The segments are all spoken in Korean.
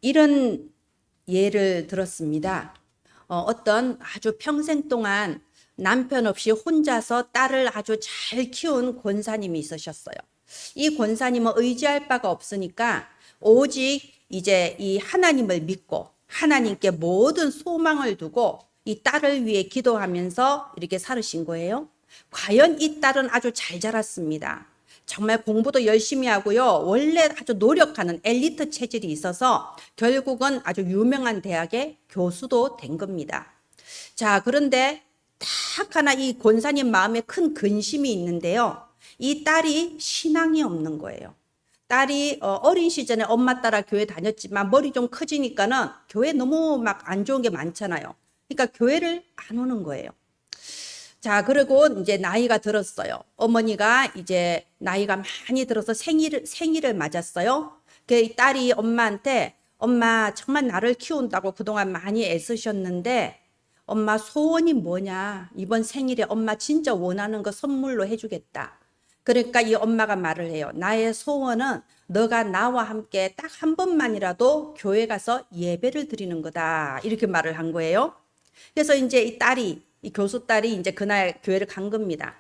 이런 예를 들었습니다. 어떤 아주 평생 동안 남편 없이 혼자서 딸을 아주 잘 키운 권사님이 있으셨어요. 이 권사님은 의지할 바가 없으니까 오직 이제 이 하나님을 믿고 하나님께 모든 소망을 두고 이 딸을 위해 기도하면서 이렇게 살으신 거예요. 과연 이 딸은 아주 잘 자랐습니다. 정말 공부도 열심히 하고요. 원래 아주 노력하는 엘리트 체질이 있어서 결국은 아주 유명한 대학의 교수도 된 겁니다. 자, 그런데 딱 하나 이 권사님 마음에 큰 근심이 있는데요. 이 딸이 신앙이 없는 거예요. 딸이 어린 시절에 엄마 따라 교회 다녔지만 머리 좀 커지니까는 교회 너무 막 안 좋은 게 많잖아요. 그러니까 교회를 안 오는 거예요. 자, 그리고 이제 나이가 들었어요. 어머니가 이제 나이가 많이 들어서 생일을 맞았어요. 그 딸이 엄마한테 엄마 정말 나를 키운다고 그동안 많이 애쓰셨는데 엄마 소원이 뭐냐? 이번 생일에 엄마 진짜 원하는 거 선물로 해주겠다. 그러니까 이 엄마가 말을 해요. 나의 소원은 너가 나와 함께 딱 한 번만이라도 교회 가서 예배를 드리는 거다. 이렇게 말을 한 거예요. 그래서 이제 이 교수 딸이 이제 그날 교회를 간 겁니다.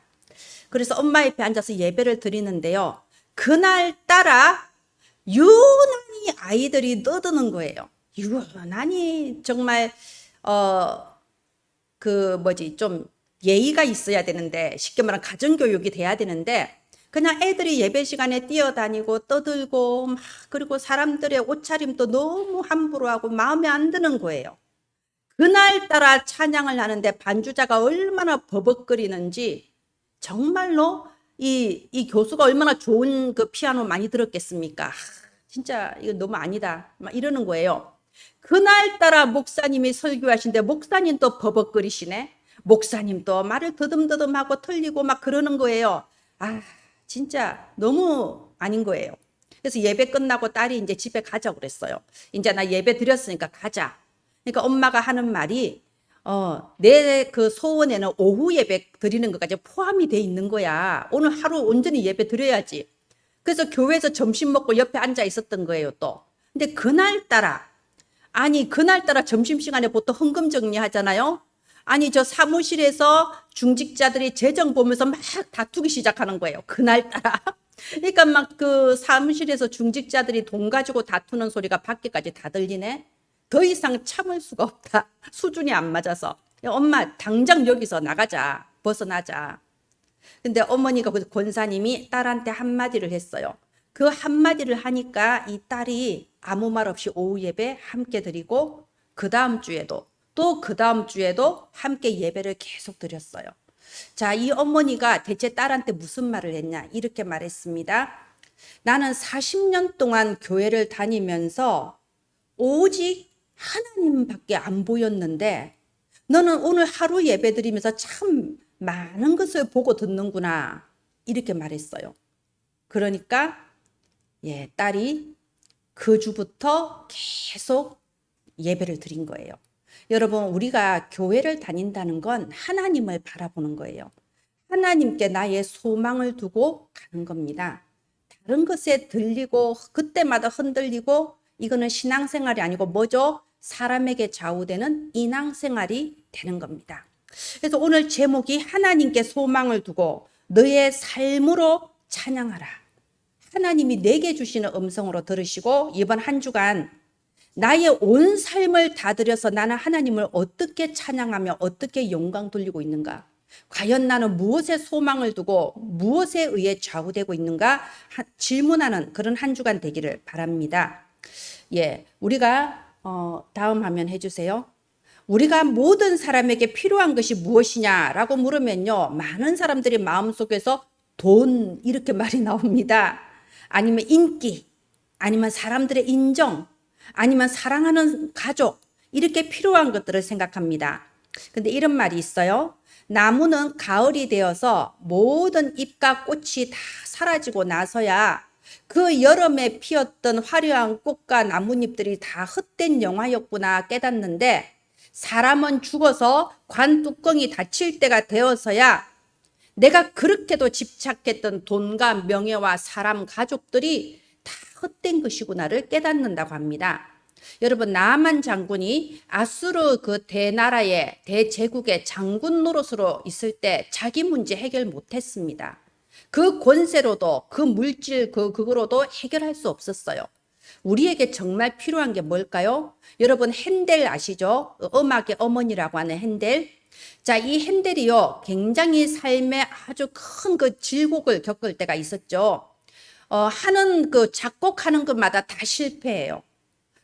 그래서 엄마 옆에 앉아서 예배를 드리는데요. 그날따라 유난히 아이들이 떠드는 거예요. 유난히 정말 좀 예의가 있어야 되는데, 쉽게 말하면 가정교육이 돼야 되는데 그냥 애들이 예배 시간에 뛰어다니고 떠들고 막, 그리고 사람들의 옷차림도 너무 함부로 하고 마음에 안 드는 거예요. 그날따라 찬양을 하는데 반주자가 얼마나 버벅거리는지, 정말로 이 교수가 얼마나 좋은 그 피아노 많이 들었겠습니까? 진짜 이거 너무 아니다 막 이러는 거예요. 그날따라 목사님이 설교하신데 목사님 또 버벅거리시네. 목사님 또 말을 더듬더듬하고 틀리고 막 그러는 거예요. 아, 진짜 너무 아닌 거예요. 그래서 예배 끝나고 딸이 이제 집에 가자고 그랬어요. 이제 나 예배 드렸으니까 가자. 그러니까 엄마가 하는 말이 내 그 소원에는 오후 예배 드리는 것까지 포함이 돼 있는 거야. 오늘 하루 온전히 예배 드려야지. 그래서 교회에서 점심 먹고 옆에 앉아 있었던 거예요, 또. 근데 그날따라 점심시간에 보통 헌금 정리하잖아요. 아니, 저 사무실에서 중직자들이 재정 보면서 막 다투기 시작하는 거예요. 그날따라. 그러니까 막 그 사무실에서 중직자들이 돈 가지고 다투는 소리가 밖에까지 다 들리네. 더 이상 참을 수가 없다. 수준이 안 맞아서. 엄마, 당장 여기서 나가자. 벗어나자. 근데 어머니가 권사님이 딸한테 한마디를 했어요. 그 한마디를 하니까 이 딸이 아무 말 없이 오후 예배 함께 드리고 그 다음 주에도 또 그 다음 주에도 함께 예배를 계속 드렸어요. 자, 이 어머니가 대체 딸한테 무슨 말을 했냐? 이렇게 말했습니다. 나는 40년 동안 교회를 다니면서 오직 하나님밖에 안 보였는데 너는 오늘 하루 예배 드리면서 참 많은 것을 보고 듣는구나. 이렇게 말했어요. 그러니까 딸이 그 주부터 계속 예배를 드린 거예요. 여러분, 우리가 교회를 다닌다는 건 하나님을 바라보는 거예요. 하나님께 나의 소망을 두고 가는 겁니다. 다른 것에 들리고 그때마다 흔들리고 이거는 신앙생활이 아니고 뭐죠? 사람에게 좌우되는 인앙생활이 되는 겁니다. 그래서 오늘 제목이 하나님께 소망을 두고 너의 삶으로 찬양하라. 하나님이 내게 주시는 음성으로 들으시고 이번 한 주간 나의 온 삶을 다 들여서 나는 하나님을 어떻게 찬양하며 어떻게 영광 돌리고 있는가? 과연 나는 무엇에 소망을 두고 무엇에 의해 좌우되고 있는가? 질문하는 그런 한 주간 되기를 바랍니다. 우리가 다음 화면 해주세요. 우리가 모든 사람에게 필요한 것이 무엇이냐라고 물으면요, 많은 사람들이 마음속에서 돈 이렇게 말이 나옵니다. 아니면 인기, 아니면 사람들의 인정, 아니면 사랑하는 가족, 이렇게 필요한 것들을 생각합니다. 근데 이런 말이 있어요. 나무는 가을이 되어서 모든 잎과 꽃이 다 사라지고 나서야 그 여름에 피었던 화려한 꽃과 나뭇잎들이 다 헛된 영화였구나 깨닫는데, 사람은 죽어서 관 뚜껑이 닫힐 때가 되어서야 내가 그렇게도 집착했던 돈과 명예와 사람, 가족들이 다 헛된 것이구나를 깨닫는다고 합니다. 여러분, 나아만 장군이 아수르 그 대나라의 대제국의 장군 노릇으로 있을 때 자기 문제 해결 못했습니다. 그 권세로도 그 물질 그거로도 해결할 수 없었어요. 우리에게 정말 필요한 게 뭘까요? 여러분, 핸델 아시죠? 음악의 어머니라고 하는 핸델. 자, 이 핸델이요, 굉장히 삶에 아주 큰 그 질곡을 겪을 때가 있었죠. 작곡하는 것마다 다 실패해요.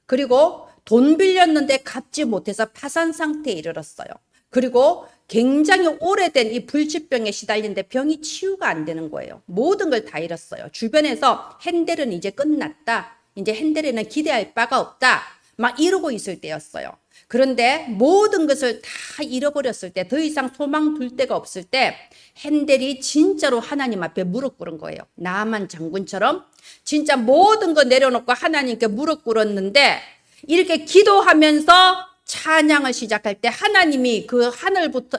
그리고 돈 빌렸는데 갚지 못해서 파산 상태에 이르렀어요. 그리고 굉장히 오래된 이 불치병에 시달리는데 병이 치유가 안 되는 거예요. 모든 걸 다 잃었어요. 주변에서 핸델은 이제 끝났다. 이제 핸델에는 기대할 바가 없다. 막 이러고 있을 때였어요. 그런데 모든 것을 다 잃어버렸을 때, 더 이상 소망 둘 데가 없을 때 핸델이 진짜로 하나님 앞에 무릎 꿇은 거예요. 나아만 장군처럼 진짜 모든 거 내려놓고 하나님께 무릎 꿇었는데, 이렇게 기도하면서 찬양을 시작할 때 하나님이 그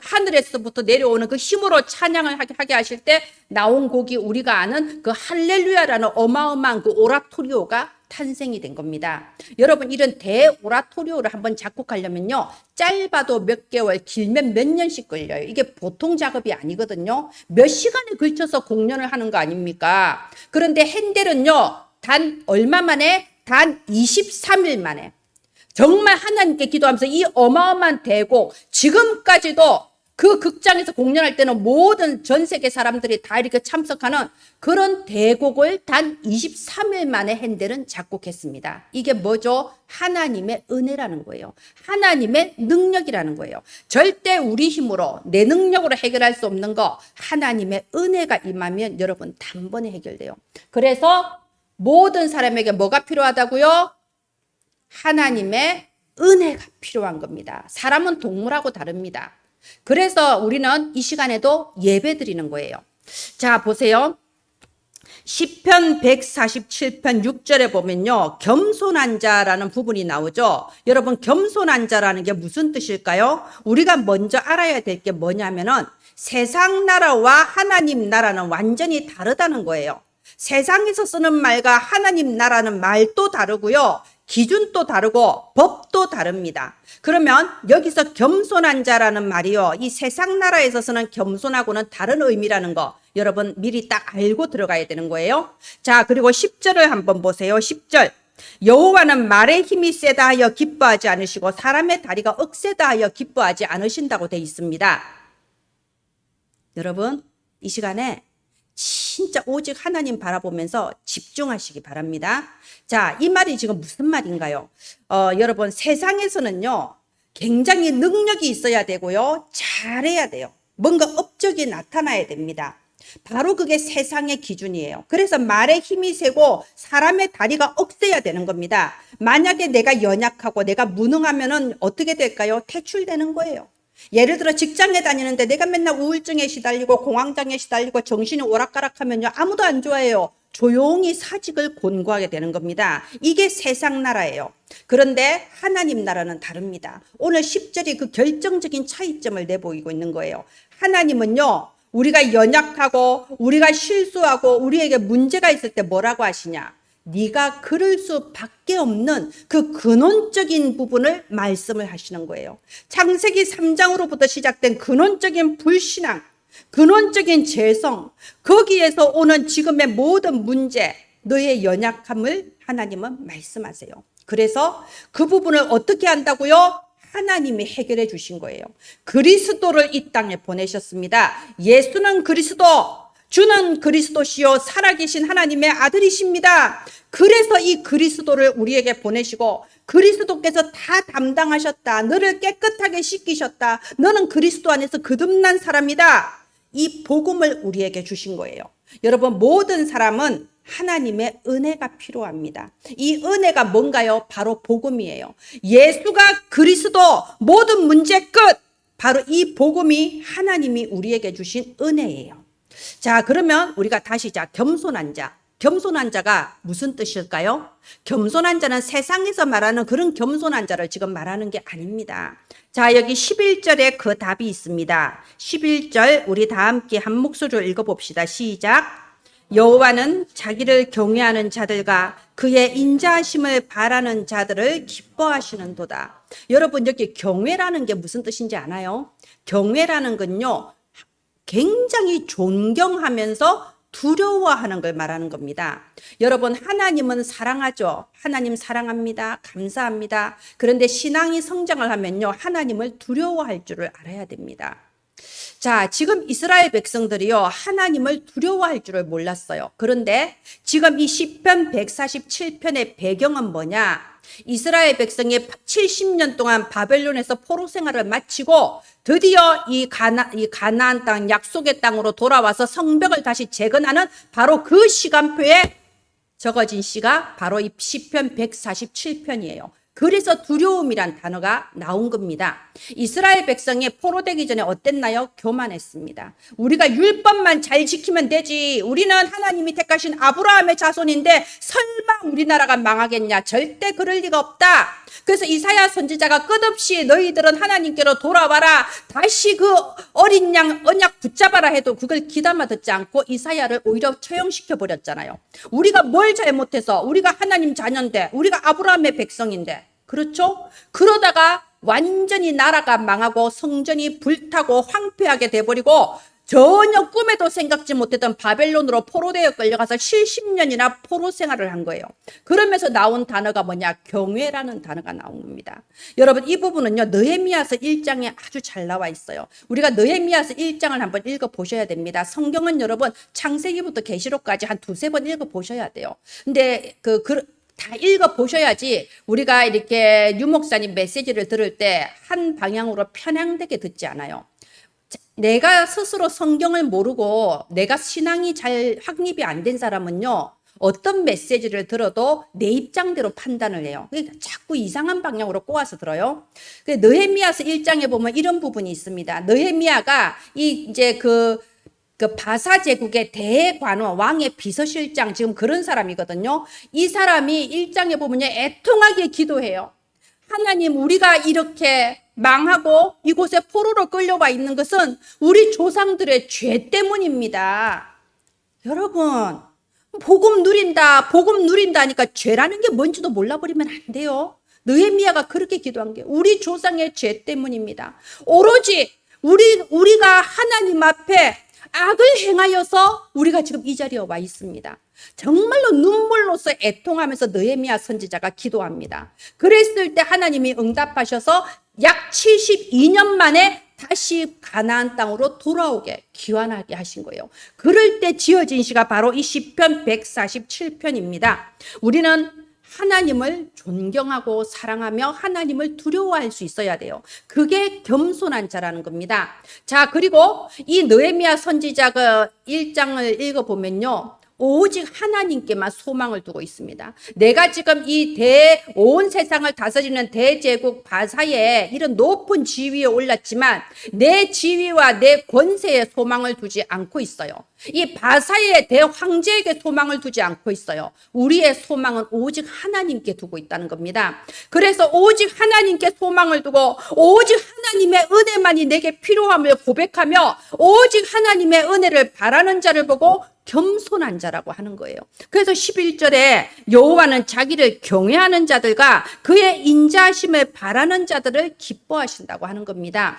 하늘에서부터 내려오는 그 힘으로 찬양을 하게 하실 때 나온 곡이 우리가 아는 그 할렐루야라는 어마어마한 그 오라토리오가 탄생이 된 겁니다. 여러분, 이런 대오라토리오를 한번 작곡하려면요, 짧아도 몇 개월, 길면 몇 년씩 걸려요. 이게 보통 작업이 아니거든요. 몇 시간에 걸쳐서 공연을 하는 거 아닙니까? 그런데 핸델은요, 단 얼마 만에? 단 23일 만에 정말 하나님께 기도하면서 이 어마어마한 대곡, 지금까지도 그 극장에서 공연할 때는 모든 전 세계 사람들이 다 이렇게 참석하는 그런 대곡을 단 23일 만에 핸델은 작곡했습니다. 이게 뭐죠? 하나님의 은혜라는 거예요. 하나님의 능력이라는 거예요. 절대 우리 힘으로, 내 능력으로 해결할 수 없는 거, 하나님의 은혜가 임하면 여러분 단번에 해결돼요. 그래서 모든 사람에게 뭐가 필요하다고요? 하나님의 은혜가 필요한 겁니다. 사람은 동물하고 다릅니다. 그래서 우리는 이 시간에도 예배 드리는 거예요. 자, 보세요. 시편 147편 6절에 보면요, 겸손한 자라는 부분이 나오죠. 여러분, 겸손한 자라는 게 무슨 뜻일까요? 우리가 먼저 알아야 될 게 뭐냐면은 세상 나라와 하나님 나라는 완전히 다르다는 거예요. 세상에서 쓰는 말과 하나님 나라는 말도 다르고요, 기준도 다르고 법도 다릅니다. 그러면 여기서 겸손한 자라는 말이요, 이 세상 나라에서 쓰는 겸손하고는 다른 의미라는 거 여러분 미리 딱 알고 들어가야 되는 거예요. 자, 그리고 10절을 한번 보세요. 10절. 여호와는 말의 힘이 세다 하여 기뻐하지 않으시고 사람의 다리가 억세다 하여 기뻐하지 않으신다고 되어 있습니다. 여러분, 이 시간에 진짜 오직 하나님 바라보면서 집중하시기 바랍니다. 자, 이 말이 지금 무슨 말인가요? 여러분, 세상에서는요, 굉장히 능력이 있어야 되고요, 잘해야 돼요. 뭔가 업적이 나타나야 됩니다. 바로 그게 세상의 기준이에요. 그래서 말에 힘이 세고 사람의 다리가 억세야 되는 겁니다. 만약에 내가 연약하고 내가 무능하면은 어떻게 될까요? 퇴출되는 거예요. 예를 들어 직장에 다니는데 내가 맨날 우울증에 시달리고 공황장애에 시달리고 정신이 오락가락하면요, 아무도 안 좋아해요. 조용히 사직을 곤고하게 되는 겁니다. 이게 세상 나라예요. 그런데 하나님 나라는 다릅니다. 오늘 10절이 그 결정적인 차이점을 내보이고 있는 거예요. 하나님은요, 우리가 연약하고 우리가 실수하고 우리에게 문제가 있을 때 뭐라고 하시냐? 네가 그럴 수밖에 없는 그 근원적인 부분을 말씀을 하시는 거예요. 창세기 3장으로부터 시작된 근원적인 불신앙, 근원적인 죄성, 거기에서 오는 지금의 모든 문제, 너의 연약함을 하나님은 말씀하세요. 그래서 그 부분을 어떻게 한다고요? 하나님이 해결해 주신 거예요. 그리스도를 이 땅에 보내셨습니다. 예수는 그리스도, 주는 그리스도시요 살아계신 하나님의 아들이십니다. 그래서 이 그리스도를 우리에게 보내시고 그리스도께서 다 담당하셨다. 너를 깨끗하게 씻기셨다. 너는 그리스도 안에서 거듭난 사람이다. 이 복음을 우리에게 주신 거예요. 여러분, 모든 사람은 하나님의 은혜가 필요합니다. 이 은혜가 뭔가요? 바로 복음이에요. 예수가 그리스도, 모든 문제 끝. 바로 이 복음이 하나님이 우리에게 주신 은혜예요. 자, 그러면 우리가 다시 겸손한 자. 겸손한 자가 무슨 뜻일까요? 겸손한 자는 세상에서 말하는 그런 겸손한 자를 지금 말하는 게 아닙니다. 자, 여기 11절에 그 답이 있습니다. 11절 우리 다 함께 한 목소리로 읽어봅시다. 시작. 여호와는 자기를 경외하는 자들과 그의 인자하심을 바라는 자들을 기뻐하시는도다. 여러분, 여기 경외라는 게 무슨 뜻인지 아나요? 경외라는 건요, 굉장히 존경하면서 두려워하는 걸 말하는 겁니다. 여러분, 하나님은 사랑하죠. 하나님 사랑합니다. 감사합니다. 그런데 신앙이 성장을 하면요, 하나님을 두려워할 줄을 알아야 됩니다. 자, 지금 이스라엘 백성들이요, 하나님을 두려워할 줄을 몰랐어요. 그런데 지금 이 시편 147편의 배경은 뭐냐? 이스라엘 백성이 70년 동안 바벨론에서 포로 생활을 마치고 드디어 이 가나안 땅, 약속의 땅으로 돌아와서 성벽을 다시 재건하는 바로 그 시간표에 적어진 시가 바로 이 시편 147편이에요. 그래서 두려움이란 단어가 나온 겁니다. 이스라엘 백성이 포로되기 전에 어땠나요? 교만했습니다. 우리가 율법만 잘 지키면 되지. 우리는 하나님이 택하신 아브라함의 자손인데 설마 우리나라가 망하겠냐? 절대 그럴 리가 없다. 그래서 이사야 선지자가 끝없이 너희들은 하나님께로 돌아와라. 다시 그 어린 양 언약 붙잡아라 해도 그걸 귀담아 듣지 않고 이사야를 오히려 처형시켜 버렸잖아요. 우리가 뭘 잘못해서, 우리가 하나님 자녀인데, 우리가 아브라함의 백성인데, 그렇죠? 그러다가 완전히 나라가 망하고 성전이 불타고 황폐하게 돼버리고 전혀 꿈에도 생각지 못했던 바벨론으로 포로되어 끌려가서 70년이나 포로 생활을 한 거예요. 그러면서 나온 단어가 뭐냐? 경외라는 단어가 나온 겁니다. 여러분, 이 부분은요, 느헤미야서 1장에 아주 잘 나와 있어요. 우리가 느헤미야서 1장을 한번 읽어보셔야 됩니다. 성경은 여러분 창세기부터 계시록까지 한 두세 번 읽어보셔야 돼요. 근데 다 읽어보셔야지 우리가 이렇게 유 목사님 메시지를 들을 때 한 방향으로 편향되게 듣지 않아요. 내가 스스로 성경을 모르고 내가 신앙이 잘 확립이 안 된 사람은요, 어떤 메시지를 들어도 내 입장대로 판단을 해요. 그러니까 자꾸 이상한 방향으로 꼬아서 들어요. 느헤미야서 1장에 보면 이런 부분이 있습니다. 느헤미야가 이제 그 바사 제국의 대관원, 왕의 비서실장, 지금 그런 사람이거든요. 이 사람이 1장에 보면요, 애통하게 기도해요. 하나님, 우리가 이렇게 망하고 이곳에 포로로 끌려와 있는 것은 우리 조상들의 죄 때문입니다. 여러분, 복음 누린다 하니까 죄라는 게 뭔지도 몰라버리면 안 돼요. 느헤미야가 그렇게 기도한 게 우리 조상의 죄 때문입니다. 오로지 우리가 하나님 앞에 악을 행하여서 우리가 지금 이 자리에 와 있습니다. 정말로 눈물로서 애통하면서 느헤미야 선지자가 기도합니다. 그랬을 때 하나님이 응답하셔서 약 72년 만에 다시 가나안 땅으로 돌아오게 귀환하게 하신 거예요. 그럴 때 지어진 시가 바로 이 시편 147편입니다. 우리는 하나님을 존경하고 사랑하며 하나님을 두려워할 수 있어야 돼요. 그게 겸손한 자라는 겁니다. 자, 그리고 이 느헤미야 선지자 그 1장을 읽어보면요, 오직 하나님께만 소망을 두고 있습니다. 내가 지금 온 세상을 다스리는 대제국 바사에 이런 높은 지위에 올랐지만 내 지위와 내 권세에 소망을 두지 않고 있어요. 이 바사의 대황제에게 소망을 두지 않고 있어요. 우리의 소망은 오직 하나님께 두고 있다는 겁니다. 그래서 오직 하나님께 소망을 두고 오직 하나님의 은혜만이 내게 필요함을 고백하며 오직 하나님의 은혜를 바라는 자를 보고 겸손한 자라고 하는 거예요. 그래서 11절에 여호와는 자기를 경외하는 자들과 그의 인자하심을 바라는 자들을 기뻐하신다고 하는 겁니다.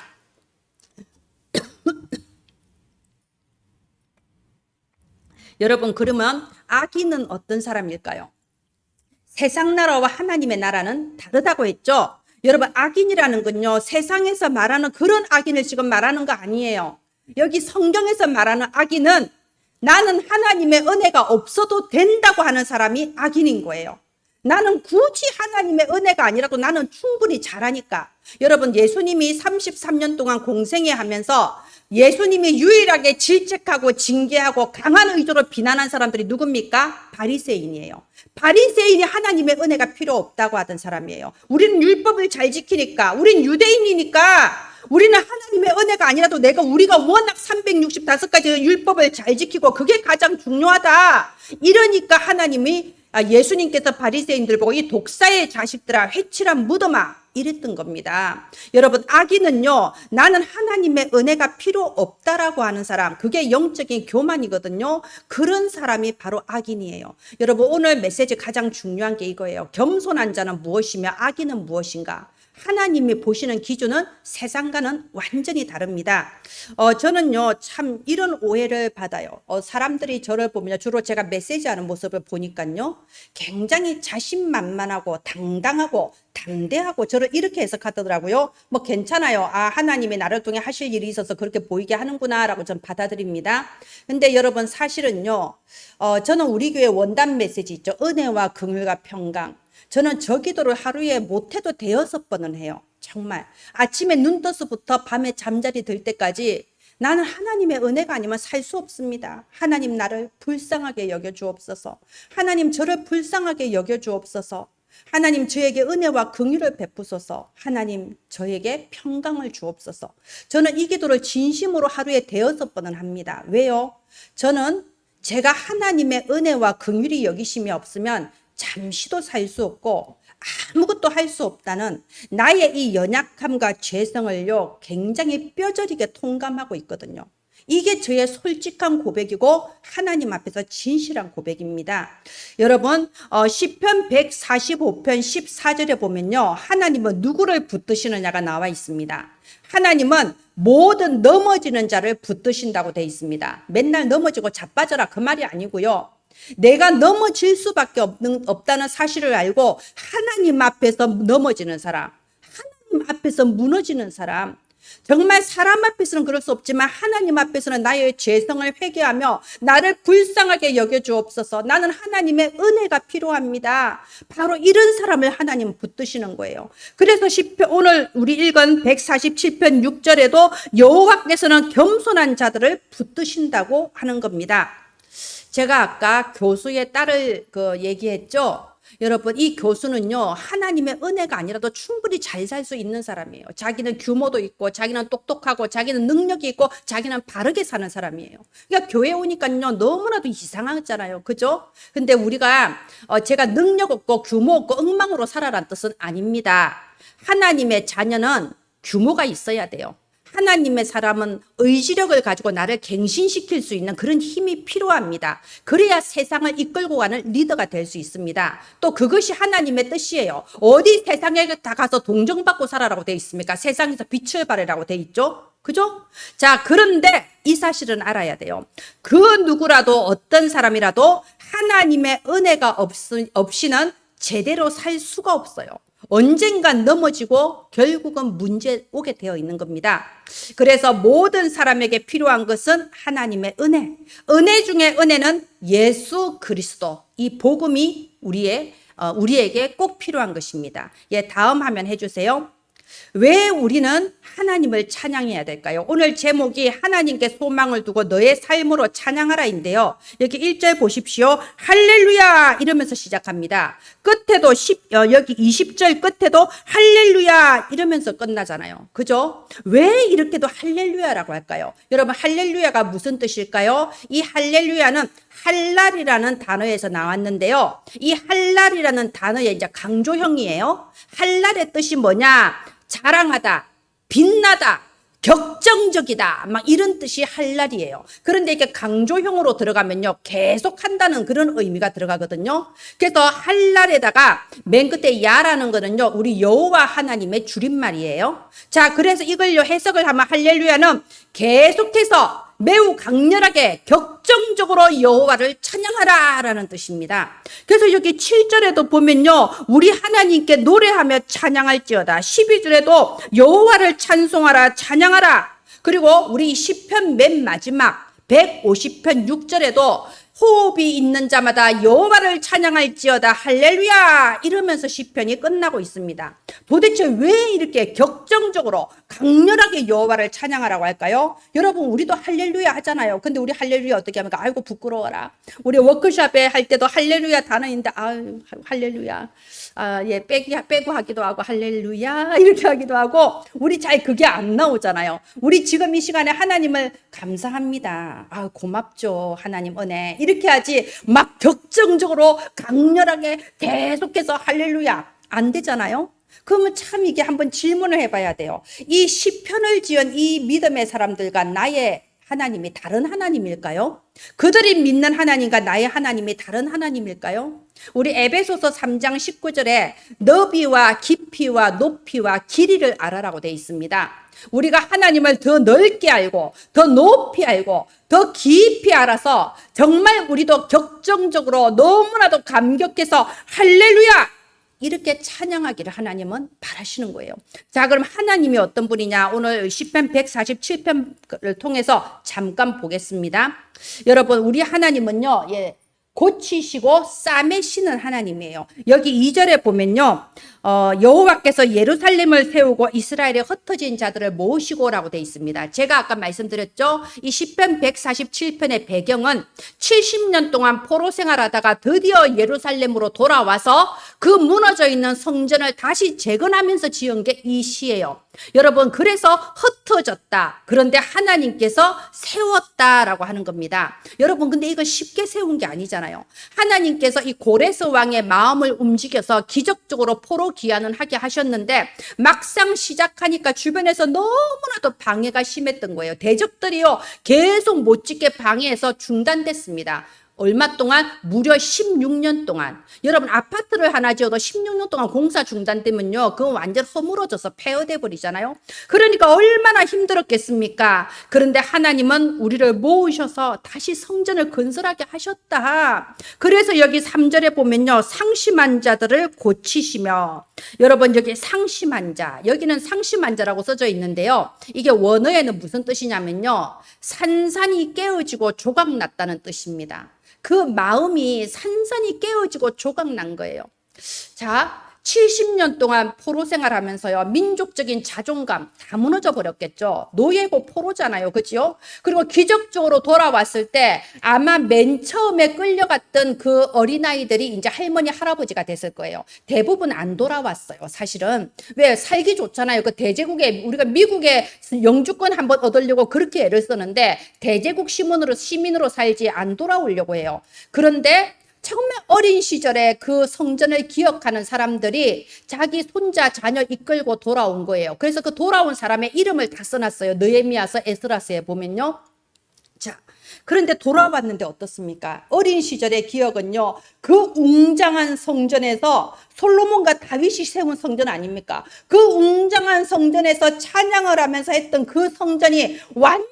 여러분, 그러면 악인은 어떤 사람일까요? 세상 나라와 하나님의 나라는 다르다고 했죠. 여러분, 악인이라는 건요, 세상에서 말하는 그런 악인을 지금 말하는 거 아니에요. 여기 성경에서 말하는 악인은 나는 하나님의 은혜가 없어도 된다고 하는 사람이 악인인 거예요. 나는 굳이 하나님의 은혜가 아니라도 나는 충분히 잘하니까. 여러분, 예수님이 33년 동안 공생애 하면서 예수님이 유일하게 질책하고 징계하고 강한 의도로 비난한 사람들이 누굽니까? 바리새인이에요. 바리새인이 하나님의 은혜가 필요 없다고 하던 사람이에요. 우리는 율법을 잘 지키니까, 우린 유대인이니까 우리는 하나님의 은혜가 아니라도 우리가 워낙 365가지 율법을 잘 지키고 그게 가장 중요하다. 이러니까 하나님이 예수님께서 바리새인들 보고 이 독사의 자식들아 회칠한 무덤아 이랬던 겁니다. 여러분, 악인은요, 나는 하나님의 은혜가 필요 없다라고 하는 사람, 그게 영적인 교만이거든요. 그런 사람이 바로 악인이에요. 여러분, 오늘 메시지 가장 중요한 게 이거예요. 겸손한 자는 무엇이며 악인은 무엇인가? 하나님이 보시는 기준은 세상과는 완전히 다릅니다. 저는요, 참 이런 오해를 받아요. 사람들이 저를 보면 주로 제가 메시지하는 모습을 보니까요, 굉장히 자신만만하고 당당하고 담대하고 저를 이렇게 해석하더라고요. 뭐 괜찮아요. 하나님이 나를 통해 하실 일이 있어서 그렇게 보이게 하는구나라고 전 받아들입니다. 근데 여러분, 사실은요, 저는 우리 교회 원단 메시지 있죠. 은혜와 긍휼과 평강. 저는 저 기도를 하루에 못해도 대여섯 번은 해요. 정말 아침에 눈 떠서부터 밤에 잠자리 들 때까지 나는 하나님의 은혜가 아니면 살 수 없습니다. 하나님 나를 불쌍하게 여겨주옵소서. 하나님 저를 불쌍하게 여겨주옵소서. 하나님 저에게 은혜와 긍휼을 베푸소서. 하나님 저에게 평강을 주옵소서. 저는 이 기도를 진심으로 하루에 대여섯 번은 합니다. 왜요? 저는 제가 하나님의 은혜와 긍휼이 여기심이 없으면 잠시도 살 수 없고 아무것도 할 수 없다는 나의 이 연약함과 죄성을요, 굉장히 뼈저리게 통감하고 있거든요. 이게 저의 솔직한 고백이고 하나님 앞에서 진실한 고백입니다. 여러분, 시편 145편 14절에 보면요, 하나님은 누구를 붙드시느냐가 나와 있습니다. 하나님은 모든 넘어지는 자를 붙드신다고 되어 있습니다. 맨날 넘어지고 자빠져라 그 말이 아니고요, 내가 넘어질 수밖에 없다는 사실을 알고 하나님 앞에서 넘어지는 사람, 하나님 앞에서 무너지는 사람, 정말 사람 앞에서는 그럴 수 없지만 하나님 앞에서는 나의 죄성을 회개하며 나를 불쌍하게 여겨주옵소서. 나는 하나님의 은혜가 필요합니다. 바로 이런 사람을 하나님은 붙드시는 거예요. 그래서 오늘 우리 읽은 147편 6절에도 여호와께서는 겸손한 자들을 붙드신다고 하는 겁니다. 제가 아까 교수의 딸을 얘기했죠. 여러분, 이 교수는요, 하나님의 은혜가 아니라도 충분히 잘 살 수 있는 사람이에요. 자기는 규모도 있고, 자기는 똑똑하고, 자기는 능력이 있고, 자기는 바르게 사는 사람이에요. 그러니까 교회 오니까요, 너무나도 이상하잖아요. 그죠? 근데 우리가, 제가 능력 없고, 규모 없고, 엉망으로 살아란 뜻은 아닙니다. 하나님의 자녀는 규모가 있어야 돼요. 하나님의 사람은 의지력을 가지고 나를 갱신시킬 수 있는 그런 힘이 필요합니다. 그래야 세상을 이끌고 가는 리더가 될 수 있습니다. 또 그것이 하나님의 뜻이에요. 어디 세상에 다 가서 동정받고 살아라고 돼 있습니까? 세상에서 빛을 발하라고 돼 있죠? 그죠? 자, 그런데 이 사실은 알아야 돼요. 그 누구라도 어떤 사람이라도 하나님의 은혜가 없이는 제대로 살 수가 없어요. 언젠간 넘어지고 결국은 문제 오게 되어 있는 겁니다. 그래서 모든 사람에게 필요한 것은 하나님의 은혜. 은혜 중에 은혜는 예수 그리스도. 이 복음이 우리에게 꼭 필요한 것입니다. 다음 화면 해주세요. 왜 우리는 하나님을 찬양해야 될까요? 오늘 제목이 하나님께 소망을 두고 너의 삶으로 찬양하라인데요. 여기 1절 보십시오. 할렐루야 이러면서 시작합니다. 끝에도 여기 20절 끝에도 할렐루야 이러면서 끝나잖아요. 그죠? 왜 이렇게도 할렐루야라고 할까요? 여러분, 할렐루야가 무슨 뜻일까요? 이 할렐루야는 할랄이라는 단어에서 나왔는데요. 이 할랄이라는 단어의 이제 강조형이에요. 할랄의 뜻이 뭐냐? 자랑하다, 빛나다, 격정적이다, 막 이런 뜻이 할랄이에요. 그런데 이게 강조형으로 들어가면요, 계속 한다는 그런 의미가 들어가거든요. 그래서 할랄에다가 맨 끝에 야라는 거는요, 우리 여호와 하나님의 줄임말이에요. 자, 그래서 이걸요 해석을 하면 할렐루야는 계속해서 매우 강렬하게 격정적으로 여호와를 찬양하라라는 뜻입니다. 그래서 여기 7절에도 보면요, 우리 하나님께 노래하며 찬양할지어다. 12절에도 여호와를 찬송하라, 찬양하라. 그리고 우리 시편 맨 마지막 150편 6절에도 호흡이 있는 자마다 여호와를 찬양할지어다 할렐루야 이러면서 시편이 끝나고 있습니다. 도대체 왜 이렇게 격정적으로 강렬하게 여호와를 찬양하라고 할까요? 여러분, 우리도 할렐루야 하잖아요. 근데 우리 할렐루야 어떻게 합니까? 아이고 부끄러워라. 우리 워크숍에 할 때도 할렐루야 단어인데 아유 할렐루야. 빼고 하기도 하고 할렐루야 이렇게 하기도 하고 우리 잘 그게 안 나오잖아요. 우리 지금 이 시간에 하나님을 감사합니다. 고맙죠. 하나님 은혜. 이렇게 하지 막 격정적으로 강렬하게 계속해서 할렐루야 안 되잖아요. 그러면 참 이게 한번 질문을 해봐야 돼요. 이 시편을 지은 이 믿음의 사람들과 나의 하나님이 다른 하나님일까요? 그들이 믿는 하나님과 나의 하나님이 다른 하나님일까요? 우리 에베소서 3장 19절에 너비와 깊이와 높이와 길이를 알아라고 되어 있습니다. 우리가 하나님을 더 넓게 알고 더 높이 알고 더 깊이 알아서 정말 우리도 격정적으로 너무나도 감격해서 할렐루야 이렇게 찬양하기를 하나님은 바라시는 거예요. 자, 그럼 하나님이 어떤 분이냐? 오늘 시편 147편을 통해서 잠깐 보겠습니다. 여러분, 우리 하나님은요, 고치시고 싸매시는 하나님이에요. 여기 2절에 보면요, 여호와께서 예루살렘을 세우고 이스라엘의 흩어진 자들을 모으시고라고 되어 있습니다. 제가 아까 말씀드렸죠. 이 시편 147편의 배경은 70년 동안 포로 생활하다가 드디어 예루살렘으로 돌아와서 그 무너져 있는 성전을 다시 재건하면서 지은 게 이 시예요. 여러분, 그래서 흩어졌다. 그런데 하나님께서 세웠다라고 하는 겁니다. 여러분, 근데 이거 쉽게 세운 게 아니잖아요. 하나님께서 이 고레스 왕의 마음을 움직여서 기적적으로 포로 귀환을 하게 하셨는데 막상 시작하니까 주변에서 너무나도 방해가 심했던 거예요. 대적들이요 계속 못 짓게 방해해서 중단됐습니다. 얼마 동안? 무려 16년 동안. 여러분, 아파트를 하나 지어도 16년 동안 공사 중단되면요, 그건 완전 허물어져서 폐허돼 버리잖아요. 그러니까 얼마나 힘들었겠습니까? 그런데 하나님은 우리를 모으셔서 다시 성전을 건설하게 하셨다. 그래서 여기 3절에 보면요, 상심한 자들을 고치시며, 여러분, 여기 상심한 자, 여기는 상심한 자라고 써져 있는데요, 이게 원어에는 무슨 뜻이냐면요, 산산이 깨어지고 조각났다는 뜻입니다. 그 마음이 산산이 깨어지고 조각난 거예요. 자, 70년 동안 포로 생활하면서요, 민족적인 자존감 다 무너져 버렸겠죠. 노예고 포로잖아요. 그죠? 그리고 기적적으로 돌아왔을 때 아마 맨 처음에 끌려갔던 그 어린아이들이 이제 할머니, 할아버지가 됐을 거예요. 대부분 안 돌아왔어요. 사실은. 왜? 살기 좋잖아요. 그 대제국에, 우리가 미국에 영주권 한번 얻으려고 그렇게 애를 쓰는데 대제국 시민으로 살지 안 돌아오려고 해요. 그런데 정말 어린 시절에 그 성전을 기억하는 사람들이 자기 손자, 자녀 이끌고 돌아온 거예요. 그래서 그 돌아온 사람의 이름을 다 써놨어요. 느헤미야서, 에스라서에 보면요. 자, 그런데 돌아왔는데 어떻습니까? 어린 시절의 기억은요, 그 웅장한 성전에서 솔로몬과 다윗이 세운 성전 아닙니까? 그 웅장한 성전에서 찬양을 하면서 했던 그 성전이 완전히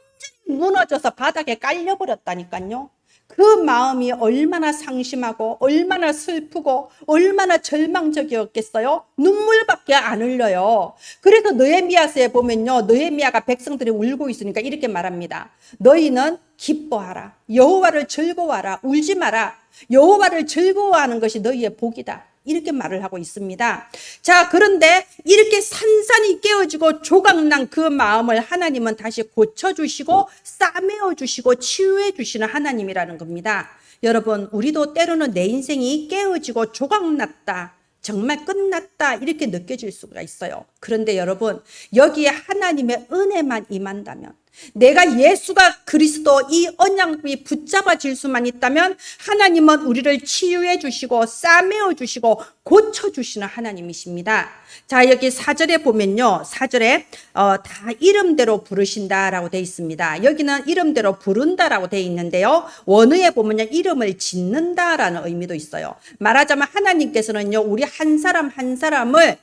무너져서 바닥에 깔려버렸다니까요. 그 마음이 얼마나 상심하고 얼마나 슬프고 얼마나 절망적이었겠어요? 눈물밖에 안 흘려요. 그래서 느헤미야서에 보면요, 느헤미야가 백성들이 울고 있으니까 이렇게 말합니다. 너희는 기뻐하라. 여호와를 즐거워하라. 울지 마라. 여호와를 즐거워하는 것이 너희의 복이다. 이렇게 말을 하고 있습니다. 자, 그런데 이렇게 산산이 깨어지고 조각난 그 마음을 하나님은 다시 고쳐주시고 싸매어주시고 치유해주시는 하나님이라는 겁니다. 여러분, 우리도 때로는 내 인생이 깨어지고 조각났다, 정말 끝났다, 이렇게 느껴질 수가 있어요. 그런데 여러분, 여기에 하나님의 은혜만 임한다면, 내가 예수가 그리스도 이 언약이 붙잡아질 수만 있다면 하나님은 우리를 치유해 주시고 싸매어 주시고 고쳐 주시는 하나님이십니다. 자, 여기 4절에 보면요, 4절에 다 이름대로 부르신다라고 되어 있습니다. 여기는 이름대로 부른다라고 되어 있는데요, 원어에 보면요, 이름을 짓는다라는 의미도 있어요. 말하자면 하나님께서는요, 우리 한 사람 한 사람을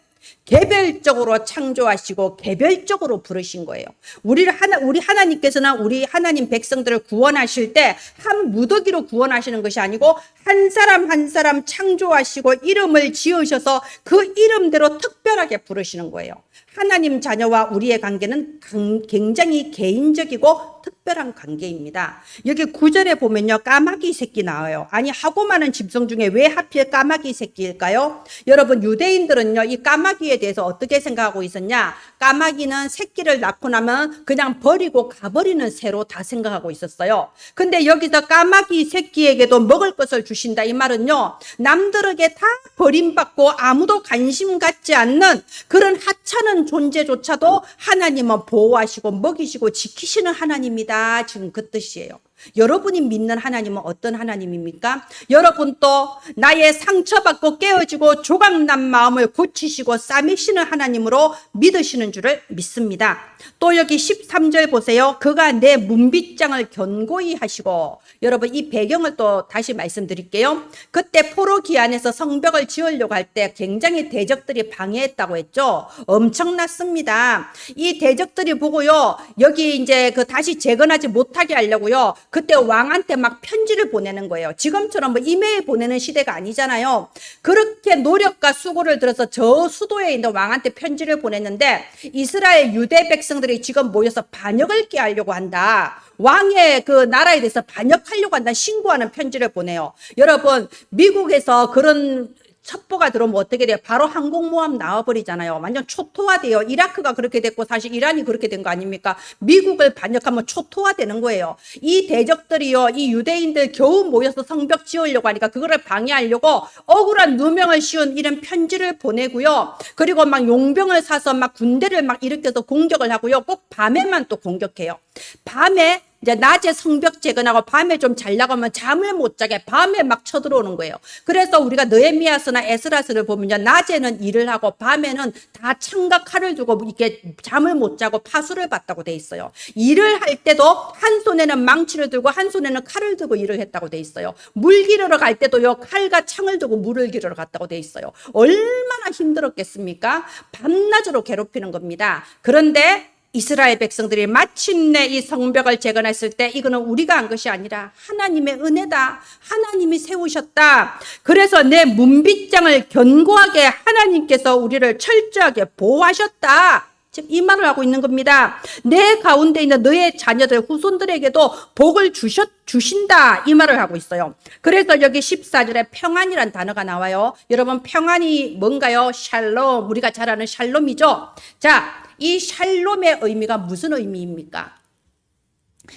개별적으로 창조하시고 개별적으로 부르신 거예요. 우리 하나님께서는 우리 하나님 백성들을 구원하실 때 한 무더기로 구원하시는 것이 아니고 한 사람 한 사람 창조하시고 이름을 지으셔서 그 이름대로 특별하게 부르시는 거예요. 하나님 자녀와 우리의 관계는 굉장히 개인적이고 특별한 관계입니다. 여기 9절에 보면요, 까마귀 새끼 나와요. 아니, 하고 많은 짐승 중에 왜 하필 까마귀 새끼일까요? 여러분, 유대인들은요, 이 까마귀에 대해서 어떻게 생각하고 있었냐? 까마귀는 새끼를 낳고 나면 그냥 버리고 가버리는 새로 다 생각하고 있었어요. 근데 여기서 까마귀 새끼에게도 먹을 것을 주신다, 이 말은요, 남들에게 다 버림받고 아무도 관심 갖지 않는 그런 하찮은 존재조차도 하나님은 보호하시고 먹이시고 지키시는 하나님이다, 지금 그 뜻이에요. 여러분이 믿는 하나님은 어떤 하나님입니까? 여러분도 나의 상처받고 깨어지고 조각난 마음을 고치시고 싸매시는 하나님으로 믿으시는 줄을 믿습니다. 또 여기 13절 보세요. 그가 내 문빗장을 견고히 하시고, 여러분 이 배경을 또 다시 말씀드릴게요. 그때 포로 기한에서 성벽을 지으려고 할 때 굉장히 대적들이 방해했다고 했죠. 엄청났습니다. 이 대적들이 보고요, 여기 이제 그 다시 재건하지 못하게 하려고요, 그때 왕한테 막 편지를 보내는 거예요. 지금처럼 뭐 이메일 보내는 시대가 아니잖아요. 그렇게 노력과 수고를 들어서 저 수도에 있는 왕한테 편지를 보냈는데, 이스라엘 유대 백성들이 지금 모여서 반역을 깨하려고 한다, 왕의 그 나라에 대해서 반역하려고 한다 신고하는 편지를 보내요. 여러분 미국에서 그런 첩보가 들어오면 어떻게 돼요? 바로 항공모함 나와버리잖아요. 완전 초토화돼요. 이라크가 그렇게 됐고 사실 이란이 그렇게 된 거 아닙니까? 미국을 반역하면 초토화되는 거예요. 이 대적들이요, 이 유대인들 겨우 모여서 성벽 지으려고 하니까 그거를 방해하려고 억울한 누명을 씌운 이런 편지를 보내고요. 그리고 막 용병을 사서 막 군대를 막 일으켜서 공격을 하고요. 꼭 밤에만 또 공격해요. 밤에 이제 낮에 성벽 재건하고 밤에 좀 잘 나가면 잠을 못 자게 밤에 막 쳐들어오는 거예요. 그래서 우리가 느헤미야서나 에스라서를 보면요, 낮에는 일을 하고 밤에는 다 창과 칼을 두고 이렇게 잠을 못 자고 파수를 받다고 돼 있어요. 일을 할 때도 한 손에는 망치를 들고 한 손에는 칼을 들고 일을 했다고 돼 있어요. 물 기르러 갈 때도요, 칼과 창을 두고 물을 기르러 갔다고 돼 있어요. 얼마나 힘들었겠습니까? 밤낮으로 괴롭히는 겁니다. 그런데 이스라엘 백성들이 마침내 이 성벽을 재건했을 때 이거는 우리가 한 것이 아니라 하나님의 은혜다, 하나님이 세우셨다. 그래서 내 문빗장을 견고하게 하나님께서 우리를 철저하게 보호하셨다. 지금 이 말을 하고 있는 겁니다. 내 가운데 있는 너의 자녀들 후손들에게도 복을 주신다, 이 말을 하고 있어요. 그래서 여기 14절에 평안이란 단어가 나와요. 여러분 평안이 뭔가요? 샬롬, 우리가 잘 아는 샬롬이죠. 자, 이 샬롬의 의미가 무슨 의미입니까?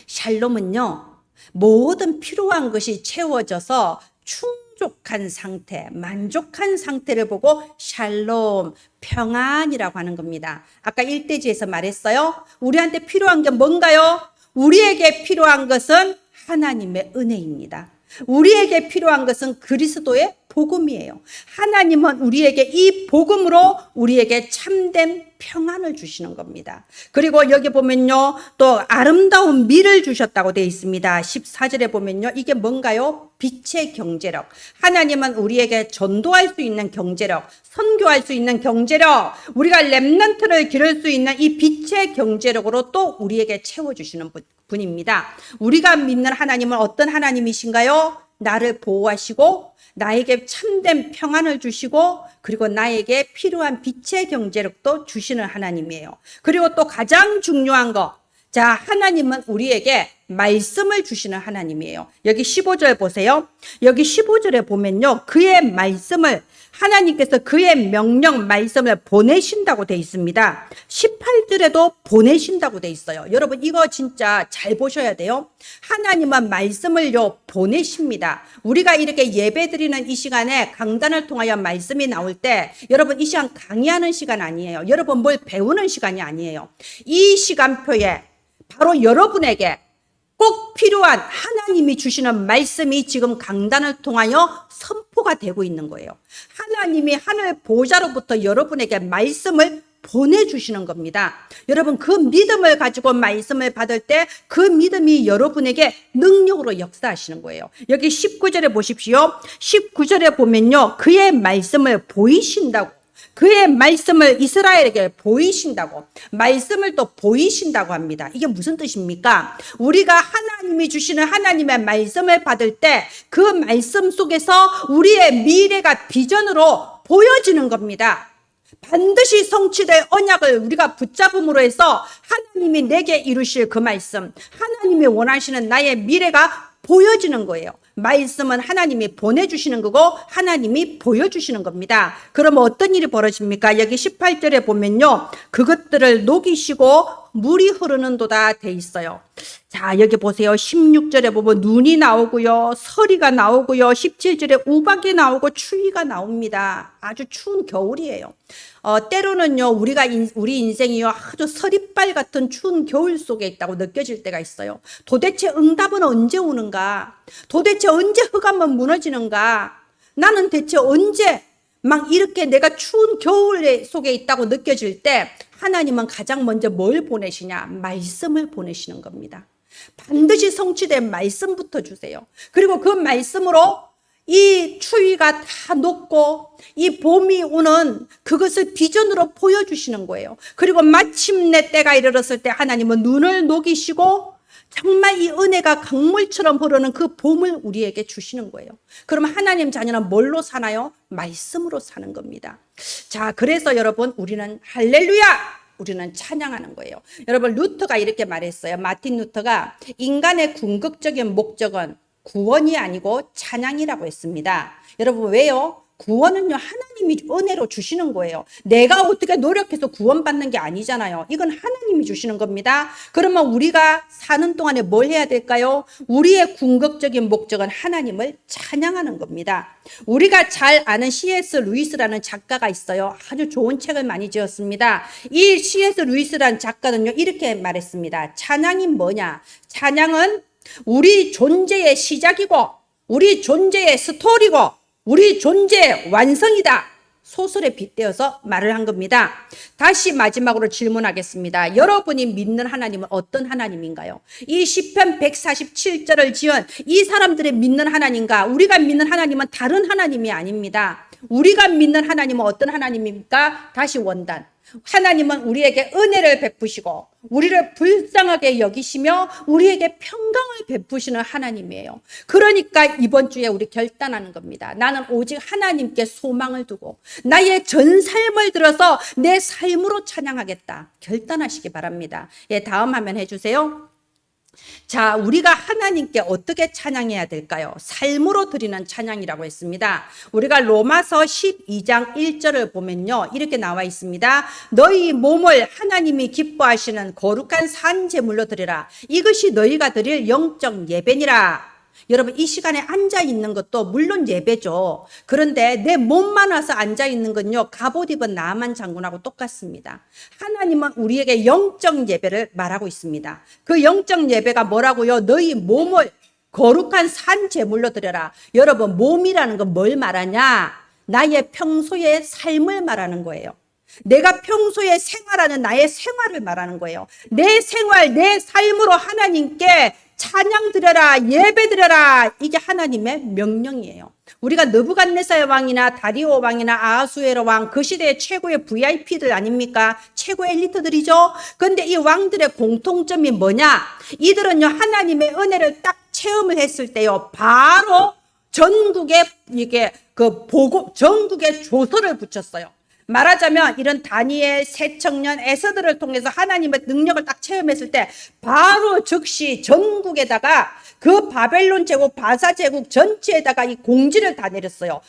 샬롬은요, 모든 필요한 것이 채워져서 충족한 상태, 만족한 상태를 보고 샬롬, 평안이라고 하는 겁니다. 아까 일대지에서 말했어요. 우리한테 필요한 게 뭔가요? 우리에게 필요한 것은 하나님의 은혜입니다. 우리에게 필요한 것은 그리스도의 복음이에요. 하나님은 우리에게 이 복음으로 우리에게 참된 평안을 주시는 겁니다. 그리고 여기 보면요, 또 아름다운 미를 주셨다고 되어 있습니다. 14절에 보면요, 이게 뭔가요? 빛의 경제력. 하나님은 우리에게 전도할 수 있는 경제력, 선교할 수 있는 경제력, 우리가 렘넌트를 기를 수 있는 이 빛의 경제력으로 또 우리에게 채워주시는 분입니다. 우리가 믿는 하나님은 어떤 하나님이신가요? 나를 보호하시고 나에게 참된 평안을 주시고 그리고 나에게 필요한 빛의 경제력도 주시는 하나님이에요. 그리고 또 가장 중요한 거, 자, 하나님은 우리에게 말씀을 주시는 하나님이에요. 여기 15절 보세요. 여기 15절에 보면요, 그의 말씀을, 하나님께서 그의 명령 말씀을 보내신다고 돼 있습니다. 18절에도 보내신다고 돼 있어요. 여러분 이거 진짜 잘 보셔야 돼요. 하나님은 말씀을요 보내십니다. 우리가 이렇게 예배드리는 이 시간에 강단을 통하여 말씀이 나올 때, 여러분 이 시간 강의하는 시간 아니에요. 여러분 뭘 배우는 시간이 아니에요. 이 시간표에 바로 여러분에게 꼭 필요한 하나님이 주시는 말씀이 지금 강단을 통하여 선포가 되고 있는 거예요. 하나님이 하늘 보좌로부터 여러분에게 말씀을 보내주시는 겁니다. 여러분 그 믿음을 가지고 말씀을 받을 때 그 믿음이 여러분에게 능력으로 역사하시는 거예요. 여기 19절에 보십시오. 19절에 보면요, 그의 말씀을 보이신다고, 그의 말씀을 이스라엘에게 보이신다고, 말씀을 또 보이신다고 합니다. 이게 무슨 뜻입니까? 우리가 하나님이 주시는 하나님의 말씀을 받을 때 그 말씀 속에서 우리의 미래가 비전으로 보여지는 겁니다. 반드시 성취될 언약을 우리가 붙잡음으로 해서 하나님이 내게 이루실 그 말씀, 하나님이 원하시는 나의 미래가 보여지는 거예요. 말씀은 하나님이 보내주시는 거고 하나님이 보여주시는 겁니다. 그럼 어떤 일이 벌어집니까? 여기 18절에 보면요, 그것들을 녹이시고 물이 흐르는도다 돼 있어요. 자, 여기 보세요. 16절에 보면 눈이 나오고요. 서리가 나오고요. 17절에 우박이 나오고 추위가 나옵니다. 아주 추운 겨울이에요. 때로는요, 우리 인생이요, 아주 서리빨 같은 추운 겨울 속에 있다고 느껴질 때가 있어요. 도대체 응답은 언제 오는가? 도대체 언제 흑암은 무너지는가? 나는 대체 언제 막 이렇게 내가 추운 겨울 속에 있다고 느껴질 때 하나님은 가장 먼저 뭘 보내시냐? 말씀을 보내시는 겁니다. 반드시 성취된 말씀부터 주세요. 그리고 그 말씀으로 이 추위가 다 녹고 이 봄이 오는 그것을 비전으로 보여주시는 거예요. 그리고 마침내 때가 이르렀을 때 하나님은 눈을 녹이시고 정말 이 은혜가 강물처럼 흐르는 그 봄을 우리에게 주시는 거예요. 그럼 하나님 자녀는 뭘로 사나요? 말씀으로 사는 겁니다. 자, 그래서 여러분 우리는 할렐루야! 우리는 찬양하는 거예요. 여러분 루터가 이렇게 말했어요. 마틴 루터가 인간의 궁극적인 목적은 구원이 아니고 찬양이라고 했습니다. 여러분 왜요? 구원은요 하나님이 은혜로 주시는 거예요. 내가 어떻게 노력해서 구원받는 게 아니잖아요. 이건 하나님이 주시는 겁니다. 그러면 우리가 사는 동안에 뭘 해야 될까요? 우리의 궁극적인 목적은 하나님을 찬양하는 겁니다. 우리가 잘 아는 C.S. 루이스라는 작가가 있어요. 아주 좋은 책을 많이 지었습니다. 이 C.S. 루이스라는 작가는요 이렇게 말했습니다. 찬양이 뭐냐? 찬양은 우리 존재의 시작이고 우리 존재의 스토리고 우리 존재의 완성이다. 소설에 빗대어서 말을 한 겁니다. 다시 마지막으로 질문하겠습니다. 여러분이 믿는 하나님은 어떤 하나님인가요? 이 시편 147절을 지은 이 사람들의 믿는 하나님과 우리가 믿는 하나님은 다른 하나님이 아닙니다. 우리가 믿는 하나님은 어떤 하나님입니까? 다시 원단. 하나님은 우리에게 은혜를 베푸시고 우리를 불쌍하게 여기시며 우리에게 평강을 베푸시는 하나님이에요. 그러니까 이번 주에 우리 결단하는 겁니다. 나는 오직 하나님께 소망을 두고 나의 전 삶을 들어서 내 삶으로 찬양하겠다. 결단하시기 바랍니다. 예, 다음 화면 해주세요. 자, 우리가 하나님께 어떻게 찬양해야 될까요? 삶으로 드리는 찬양이라고 했습니다. 우리가 로마서 12장 1절을 보면요. 이렇게 나와 있습니다. 너희 몸을 하나님이 기뻐하시는 거룩한 산 제물로 드리라. 이것이 너희가 드릴 영적 예배니라. 여러분 이 시간에 앉아 있는 것도 물론 예배죠. 그런데 내 몸만 와서 앉아 있는 건요 갑옷 입은 나만 장군하고 똑같습니다. 하나님은 우리에게 영적 예배를 말하고 있습니다. 그 영적 예배가 뭐라고요? 너희 몸을 거룩한 산 제물로 드려라. 여러분 몸이라는 건 뭘 말하냐? 나의 평소의 삶을 말하는 거예요. 내가 평소에 생활하는 나의 생활을 말하는 거예요. 내 생활, 내 삶으로 하나님께 찬양 드려라, 예배 드려라. 이게 하나님의 명령이에요. 우리가 느부갓네살 왕이나 다리오 왕이나 아하수에로 왕 그 시대의 최고의 VIP들 아닙니까? 최고의 엘리트들이죠. 그런데 이 왕들의 공통점이 뭐냐? 이들은요 하나님의 은혜를 딱 체험을 했을 때요 바로 전국에 이게 전국에 조서를 붙였어요. 말하자면 이런 다니엘, 새청년, 에스더를 통해서 하나님의 능력을 딱 체험했을 때 바로 즉시 전국에다가 그 바벨론 제국, 바사 제국 전체에다가 이 공지를 다 내렸어요.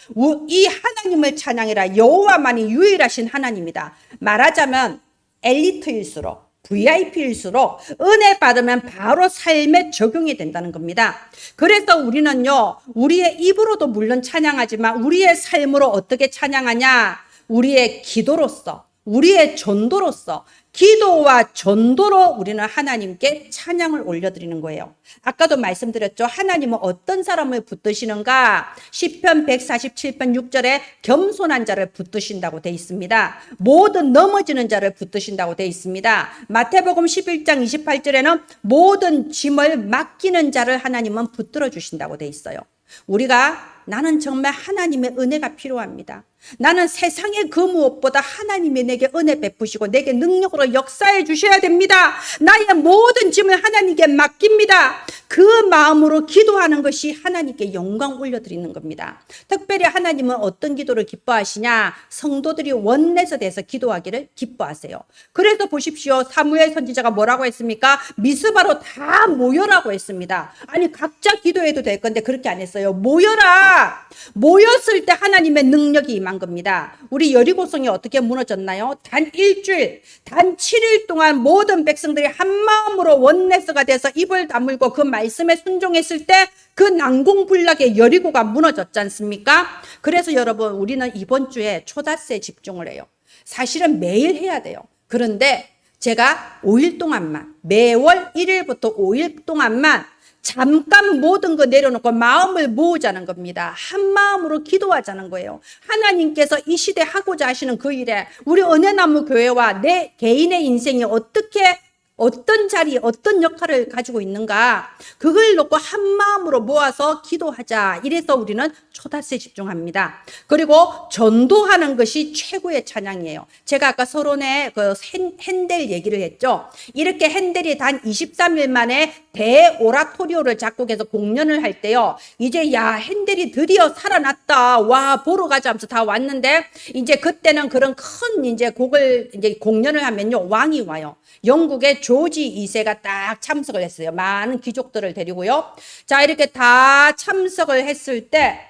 이 하나님을 찬양해라. 여호와만이 유일하신 하나님이다. 말하자면 엘리트일수록 VIP일수록 은혜 받으면 바로 삶에 적용이 된다는 겁니다. 그래서 우리는요 우리의 입으로도 물론 찬양하지만 우리의 삶으로 어떻게 찬양하냐? 우리의 기도로서, 우리의 전도로서, 기도와 전도로 우리는 하나님께 찬양을 올려드리는 거예요. 아까도 말씀드렸죠. 하나님은 어떤 사람을 붙드시는가? 시편 147편 6절에 겸손한 자를 붙드신다고 되어 있습니다. 모든 넘어지는 자를 붙드신다고 되어 있습니다. 마태복음 11장 28절에는 모든 짐을 맡기는 자를 하나님은 붙들어 주신다고 되어 있어요. 우리가 나는 정말 하나님의 은혜가 필요합니다. 나는 세상의 그 무엇보다 하나님이 내게 은혜 베푸시고 내게 능력으로 역사해 주셔야 됩니다. 나의 모든 짐을 하나님께 맡깁니다. 그 마음으로 기도하는 것이 하나님께 영광 올려드리는 겁니다. 특별히 하나님은 어떤 기도를 기뻐하시냐? 성도들이 원내서 돼서 기도하기를 기뻐하세요. 그래서 보십시오. 사무엘 선지자가 뭐라고 했습니까? 미스바로 다 모여라고 했습니다. 아니 각자 기도해도 될 건데 그렇게 안 했어요. 모여라. 모였을 때 하나님의 능력이 임한 겁니다. 우리 여리고성이 어떻게 무너졌나요? 단 일주일, 단 7일 동안 모든 백성들이 한 마음으로 원내스가 돼서 입을 다물고 그 말씀에 순종했을 때 그 난공불락의 여리고가 무너졌지 않습니까? 그래서 여러분, 우리는 이번 주에 초다새에 집중을 해요. 사실은 매일 해야 돼요. 그런데 제가 5일 동안만, 매월 1일부터 5일 동안만 잠깐 모든 거 내려놓고 마음을 모으자는 겁니다. 한 마음으로 기도하자는 거예요. 하나님께서 이 시대 하고자 하시는 그 일에 우리 은혜나무 교회와 내 개인의 인생이 어떻게 어떤 자리, 어떤 역할을 가지고 있는가, 그걸 놓고 한 마음으로 모아서 기도하자. 이래서 우리는 초다새에 집중합니다. 그리고 전도하는 것이 최고의 찬양이에요. 제가 아까 서론에 그 핸델 얘기를 했죠. 이렇게 핸델이 단 23일 만에 대오라토리오를 작곡해서 공연을 할 때요, 이제 야, 핸델이 드디어 살아났다, 와, 보러 가자 하면서 다 왔는데, 이제 그때는 그런 큰 이제 곡을 이제 공연을 하면요, 왕이 와요. 영국의 조지 2세가 딱 참석을 했어요. 많은 귀족들을 데리고요. 자, 이렇게 다 참석을 했을 때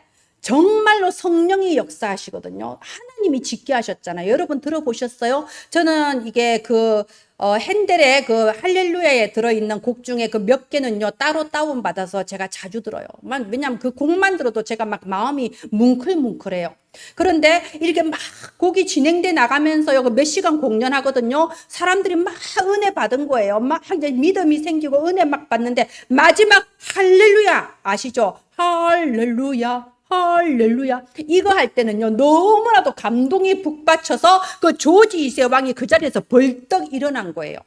정말로 성령이 역사하시거든요. 하나님이 짓게 하셨잖아요. 여러분 들어보셨어요? 저는 이게 핸델의 그 할렐루야에 들어있는 곡 중에 그 몇 개는요, 따로 다운받아서 제가 자주 들어요. 왜냐면 그 곡만 들어도 제가 막 마음이 뭉클뭉클해요. 그런데 이렇게 막 곡이 진행돼 나가면서요, 몇 시간 공연하거든요. 사람들이 막 은혜 받은 거예요. 막 이제 믿음이 생기고 은혜 막 받는데 마지막 할렐루야 아시죠? 할렐루야. 할렐루야. 이거 할 때는요, 너무나도 감동이 북받쳐서 그 조지 2세 왕이 그 자리에서 벌떡 일어난 거예요.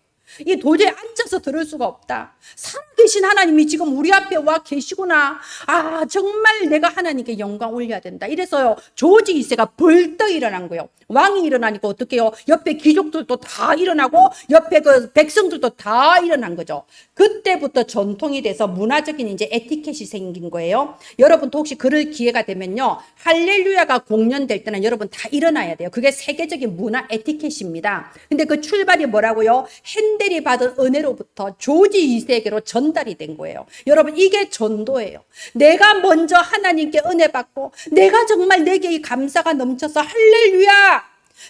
이 도저히 앉아서 들을 수가 없다. 살아계신 하나님이 지금 우리 앞에 와 계시구나. 아, 정말 내가 하나님께 영광 올려야 된다. 이래서요, 조지 2세가 벌떡 일어난 거예요. 왕이 일어나니까 어떻게 해요? 옆에 귀족들도 다 일어나고 옆에 그 백성들도 다 일어난 거죠. 그때부터 전통이 돼서 문화적인 이제 에티켓이 생긴 거예요. 여러분도 혹시 그럴 기회가 되면요, 할렐루야가 공연될 때는 여러분 다 일어나야 돼요. 그게 세계적인 문화 에티켓입니다. 근데 그 출발이 뭐라고요? 핸델이 받은 은혜로부터 조지 2세에게로 전달이 된 거예요. 여러분, 이게 전도예요. 내가 먼저 하나님께 은혜 받고 내가 정말 내게 이 감사가 넘쳐서 할렐루야,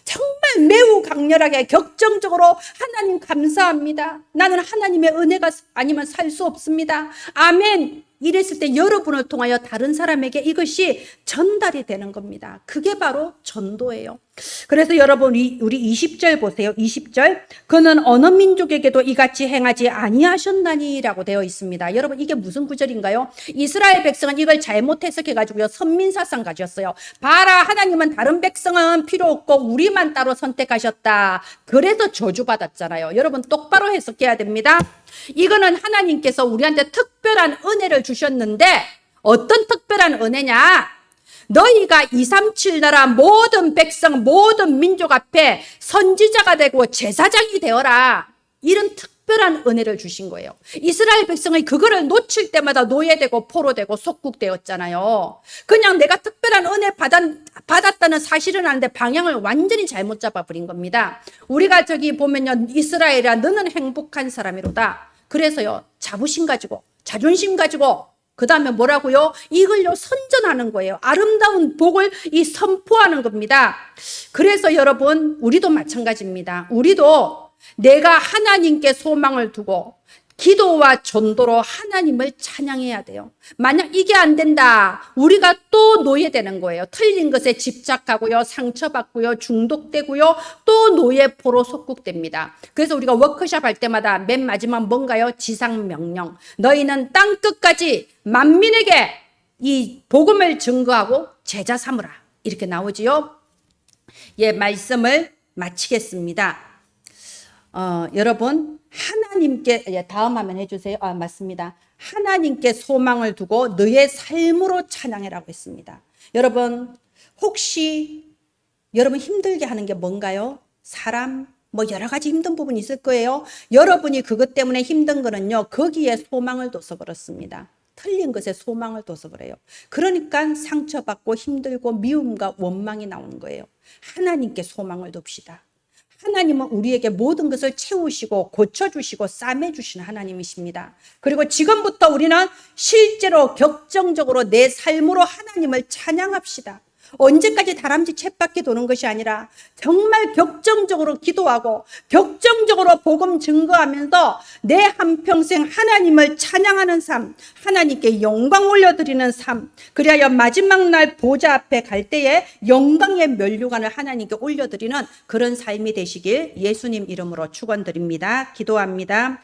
정말 매우 강렬하게 격정적으로 하나님 감사합니다, 나는 하나님의 은혜가 아니면 살 수 없습니다, 아멘, 이랬을 때 여러분을 통하여 다른 사람에게 이것이 전달이 되는 겁니다. 그게 바로 전도예요. 그래서 여러분, 우리 20절 보세요. 20절. 그는 어느 민족에게도 이같이 행하지 아니하셨나니 라고 되어 있습니다. 여러분, 이게 무슨 구절인가요? 이스라엘 백성은 이걸 잘못 해석해가지고요, 선민사상 가졌어요. 봐라, 하나님은 다른 백성은 필요 없고 우리만 따로 선택하셨다. 그래서 저주받았잖아요. 여러분, 똑바로 해석해야 됩니다. 이거는 하나님께서 우리한테 특별한 은혜를 주셨는데, 어떤 특별한 은혜냐? 너희가 237 나라 모든 백성, 모든 민족 앞에 선지자가 되고 제사장이 되어라. 이런 특별한 은혜를 주신 거예요. 이스라엘 백성이 그거를 놓칠 때마다 노예되고 포로되고 속국되었잖아요. 그냥 내가 특별한 은혜 받았다는 사실은 아는데 방향을 완전히 잘못 잡아버린 겁니다. 우리가 저기 보면요, 이스라엘아 너는 행복한 사람이로다. 그래서요, 자부심 가지고 자존심 가지고 그 다음에 뭐라고요? 이걸요, 선전하는 거예요. 아름다운 복을 선포하는 겁니다. 그래서 여러분, 우리도 마찬가지입니다. 우리도 내가 하나님께 소망을 두고 기도와 전도로 하나님을 찬양해야 돼요. 만약 이게 안 된다, 우리가 또 노예되는 거예요. 틀린 것에 집착하고요, 상처받고요, 중독되고요, 또 노예포로 속국됩니다. 그래서 우리가 워크숍 할 때마다 맨 마지막 뭔가요? 지상명령. 너희는 땅 끝까지 만민에게 이 복음을 증거하고 제자 삼으라. 이렇게 나오지요. 예, 말씀을 마치겠습니다. 여러분, 하나님께, 다음 화면 해주세요. 맞습니다. 하나님께 소망을 두고 너의 삶으로 찬양해라고 했습니다. 여러분, 혹시 여러분 힘들게 하는 게 뭔가요? 사람, 여러 가지 힘든 부분이 있을 거예요. 여러분이 그것 때문에 힘든 거는요, 거기에 소망을 둬서 그렇습니다. 틀린 것에 소망을 둬서 그래요. 그러니까 상처받고 힘들고 미움과 원망이 나오는 거예요. 하나님께 소망을 둡시다. 하나님은 우리에게 모든 것을 채우시고 고쳐주시고 싸매주시는 하나님이십니다. 그리고 지금부터 우리는 실제로 격정적으로 내 삶으로 하나님을 찬양합시다. 언제까지 다람쥐 쳇바퀴 도는 것이 아니라 정말 격정적으로 기도하고 격정적으로 복음 증거하면서 내 한평생 하나님을 찬양하는 삶, 하나님께 영광 올려드리는 삶, 그리하여 마지막 날 보좌 앞에 갈 때에 영광의 면류관을 하나님께 올려드리는 그런 삶이 되시길 예수님 이름으로 축원드립니다. 기도합니다.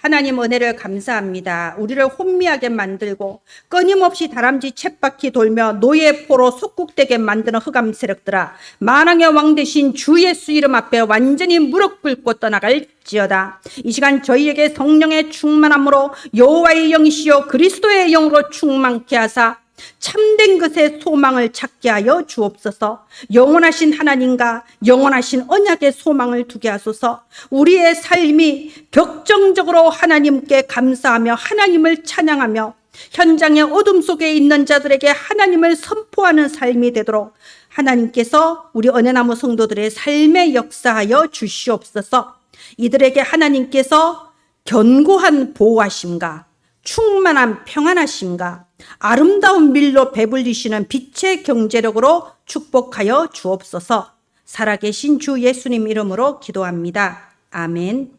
하나님 은혜를 감사합니다. 우리를 혼미하게 만들고 끊임없이 다람쥐 쳇바퀴 돌며 노예 포로 속국되게 만드는 흑암 세력들아, 만왕의 왕 되신 주 예수 이름 앞에 완전히 무릎 꿇고 떠나갈지어다. 이 시간 저희에게 성령의 충만함으로 여호와의 영이시요 그리스도의 영으로 충만케 하사 참된 것에 소망을 찾게 하여 주옵소서. 영원하신 하나님과 영원하신 언약의 소망을 두게 하소서. 우리의 삶이 격정적으로 하나님께 감사하며 하나님을 찬양하며 현장의 어둠 속에 있는 자들에게 하나님을 선포하는 삶이 되도록 하나님께서 우리 은혜나무 성도들의 삶에 역사하여 주시옵소서. 이들에게 하나님께서 견고한 보호하심과 충만한 평안하심과 아름다운 밀로 배불리시는 빛의 경제력으로 축복하여 주옵소서. 살아계신 주 예수님 이름으로 기도합니다. 아멘.